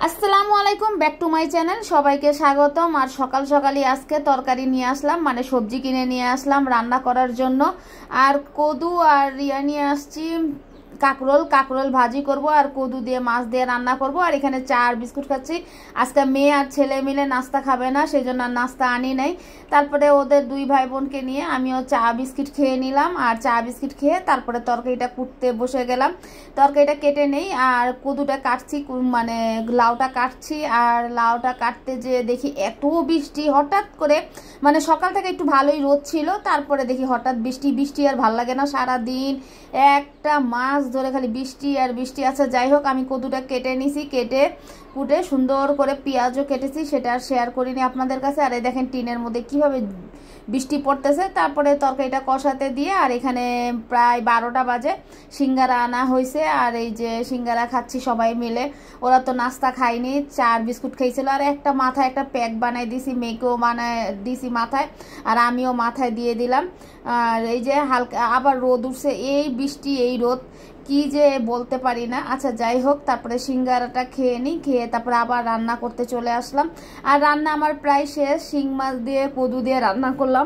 আসসালামু আলাইকুম, back to my channel. সবাইকে স্বাগতম। আর সকাল সকালই আজকে তরকারি নিয়ে আসলাম, মানে সবজি কিনে নিয়ে আসলাম রান্না করার জন্য। আর কদু আর নিয়ে আসছি কাকরোল ভাজি করব, আর কদু দিয়ে মাছ দিয়ে রান্না করব। আর এখানে চা আর বিস্কুট খাচ্ছি। আজকে মেয়ে আর ছেলে মিলে নাস্তা খাবে না, সেই জন্য নাস্তা আনি নাই। তারপরে ওদের দুই ভাই বোনকে নিয়ে আমিও চা বিস্কিট খেয়ে নিলাম। আর চা বিস্কিট খেয়ে তারপরে তরকারিটা কুটতে বসে গেলাম। তরকারিটা কেটে নেই আর কদুটা কাটছি, মানে লাউটা কাটছি। আর লাউটা কাটতে যে দেখি এত বৃষ্টি হঠাৎ করে, মানে সকাল থেকে একটু ভালোই রোদ ছিল, তারপরে দেখি হঠাৎ বৃষ্টি আর ভাল লাগে না। সারাদিন একটা মাস ধরে খালি বৃষ্টি আর বৃষ্টি। আচ্ছা যাই হোক, আমি কদুটা কেটে নিছি, কেটে কুটে সুন্দর করে পেঁয়াজও কেটেছি, সেটা আর শেয়ার করিনি আপনাদের কাছে। আর এই দেখেন টিনের মধ্যে কিভাবে বৃষ্টি পড়তেছে। তারপরে তরকারিটা কষাতে দিয়ে, আর এখানে প্রায় 12টা বাজে সিঙ্গারা আনা হয়েছে। আর এই যে সিঙ্গারা খাচ্ছি সবাই মিলে। ওরা তো নাস্তা খায়নি, চার বিস্কুট খেয়েছিল। আর একটা মাথায় একটা প্যাক বানাই দিছি, মেয়েকেও বানায় দিছি মাথায়, আর আমিও মাথায় দিয়ে দিলাম। আর এই যে হালকা আবার রোদ উঠছে, এই বৃষ্টি এই রোদ কি যে বলতে পারি না। আচ্ছা যাই হোক, তারপরে সিঙ্গারাটা খেয়ে নিই, খেয়ে তারপরে আবার রান্না করতে চলে আসলাম। আর রান্না আমার প্রায় শেষ, শিং মাছ দিয়ে কদু দিয়ে রান্না করলাম।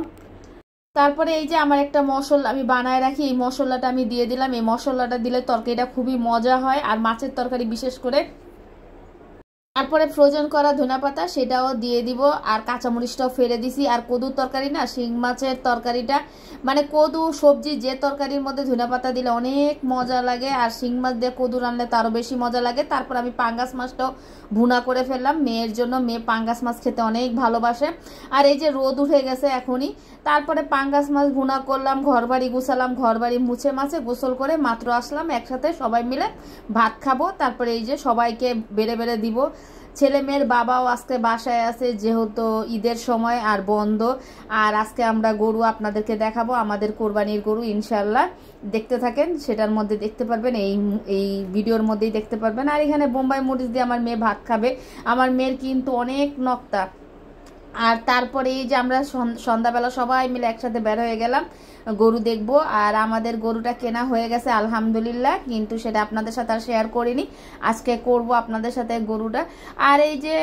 তারপরে এই যে আমার একটা মশলা আমি বানায় রাখি, এই মশলাটা আমি দিয়ে দিলাম। এই মশলাটা দিলে তরকারিটা খুবই মজা হয়, আর মাছের তরকারি বিশেষ করে। তারপরে ফ্রোজেন করা ধনেপাতা সেটাও দিয়ে দিব, আর কাঁচামরিচটাও ফেলে দিছি। আর কদুর তরকারি না, শিং মাছের তরকারিটা, মানে কদু সবজি যে তরকারির মধ্যে ধনেপাতা দিলে অনেক মজা লাগে, আর শিং মাছ দিয়ে কদু রানলে তারও বেশি মজা লাগে। তারপর আমি পাঙ্গাস মাছটাও ভুনা করে ফেললাম মেয়ের জন্য, মেয়ে পাঙ্গাস মাছ খেতে অনেক ভালোবাসে। আর এই যে রোদ উঠে গেছে এখনই, তারপরে পাঙ্গাস মাছ ভুনা করলাম, ঘরবাড়ি গুছালাম, ঘরবাড়ি মুছে মাছে গোসল করে মাত্র আসলাম, একসাথে সবাই মিলে ভাত খাবো। তারপরে এই যে সবাইকে বেড়ে বেড়ে দিব। ছেলে মেয়ের বাবাও আজকে বাসায় আছে, যেহেতু ঈদের সময় আর বন্ধ। আর আজকে আমরা গরু আপনাদেরকে দেখাবো, আমাদের কোরবানির গরু ইনশাল্লাহ। দেখতে থাকেন, সেটার মধ্যে দেখতে পারবেন, এই ভিডিওর মধ্যেই দেখতে পারবেন। আর এখানে বোম্বাই মরিচ দিয়ে আমার মেয়ে ভাত খাবে। আমার মেয়ের কিন্তু অনেক নক্তা। আর তারপরে এই যে আমরা সন্ধ্যাবেলা সবাই মিলে একসাথে বের হয়ে গেলাম গরু দেখবো। আর আমাদের গরুটা কেনা হয়ে গেছে আলহামদুলিল্লাহ, কিন্তু সেটা আপনাদের সাথে আর শেয়ার করিনি। আজকে করব আপনাদের সাথে গরুটা। আর এই যে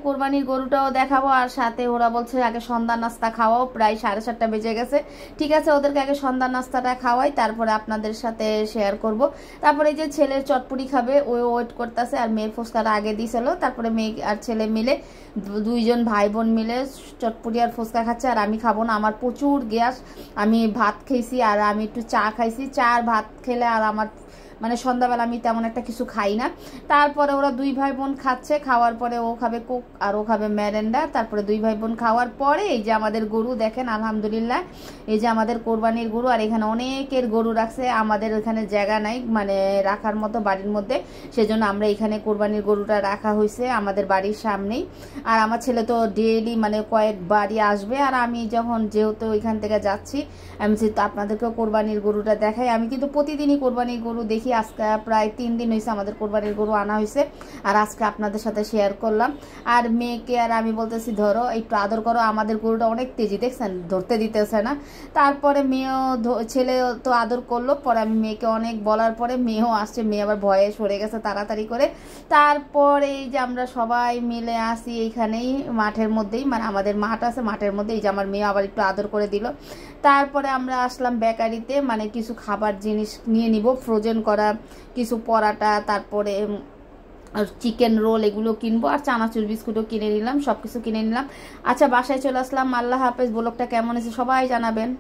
কোরবানির গরুটাও দেখাবো। আর সাথে ওরা বলছে আগে সন্ধ্যা নাস্তা খাওয়াও, প্রায় 7:30 বেজে গেছে। ঠিক আছে, ওদেরকে আগে সন্ধ্যা নাস্তাটা খাওয়াই, তারপরে আপনাদের সাথে শেয়ার করব। তারপরে এই যে ছেলের চটপুরি খাবে, ও ওয়েট করতেছে। আর মেয়ের ফুচকাটা আগে দিয়েছিল, তারপরে মেয়ে আর ছেলে মিলে দুইজন ভাই বোন মিলে চটপুরি আর ফুচকা খাচ্ছে। আর আমি খাবো না, আমার প্রচুর গ্যাস। আমি ভাত খেয়েছি আর আমি একটু চা খাইছি। চা আর ভাত খেলে আর আমার মানে সন্ধ্যাবেলা আমি তেমন একটা কিছু খাই না। তারপরে ওরা দুই ভাই বোন খাচ্ছে, খাওয়ার পরে ও খাবে কোক আর ও খাবে ম্যারেন্ডা। তারপরে দুই ভাই বোন খাওয়ার পরে এই যে আমাদের গরু দেখেন আলহামদুলিল্লাহ, এই যে আমাদের কোরবানির গরু। আর এখানে অনেকের গরু রাখছে, আমাদের ওখানে জায়গা নাই মানে রাখার মতো বাড়ির মধ্যে, সেজন্য আমরা এখানে কোরবানির গরুটা রাখা হয়েছে আমাদের বাড়ির সামনেই। আর আমার ছেলে তো ডেইলি মানে কয়েকবারই আসবে। আর আমি যখন যেহেতু ওইখান থেকে যাচ্ছি, আমি তো আপনাদেরকেও কোরবানির গরুটা দেখাই। আমি কিন্তু প্রতিদিনই কোরবানির গরু দেখি। আজকে প্রায় 3 দিন হয়েছে আমাদের কোরবানির গরু আনা হয়েছে, আর আজকে আপনাদের সাথে শেয়ার করলাম। আর মেয়েকে আর আমি বলতেছি ধরো একটু আদর করো, আমাদের গরুটা অনেক তেজি, দেখছেন ধরতে দিতেছে না। তারপরে মেয়েও ছেলে তো আদর করলো, পরে আমি মেয়েকে অনেক বলার পরে মেয়েও আসছে, মেয়ে আবার ভয়ে সরে গেছে তাড়াতাড়ি করে। তারপরে এই যে আমরা সবাই মিলে আসি এইখানেই মাঠের মধ্যেই, মানে আমাদের মাঠ আছে, মাঠের মধ্যে। এই যে আমার মেয়ে আবার একটু আদর করে দিল। তারপরে আমরা আসলাম বেকারিতে, মানে কিছু খাবার জিনিস নিয়ে নিব, ফ্রোজেন করা কিছু পরাটা, তারপরে চিকেন রোল এগুলো কিনবো, আর চানাচুর বিস্কুটও কিনে নিলাম, সব কিছু কিনে নিলাম। আচ্ছা বাসায় চলে আসলাম, আল্লাহ হাফেজ। ব্লগটা কেমন হয়েছে সবাই জানাবেন।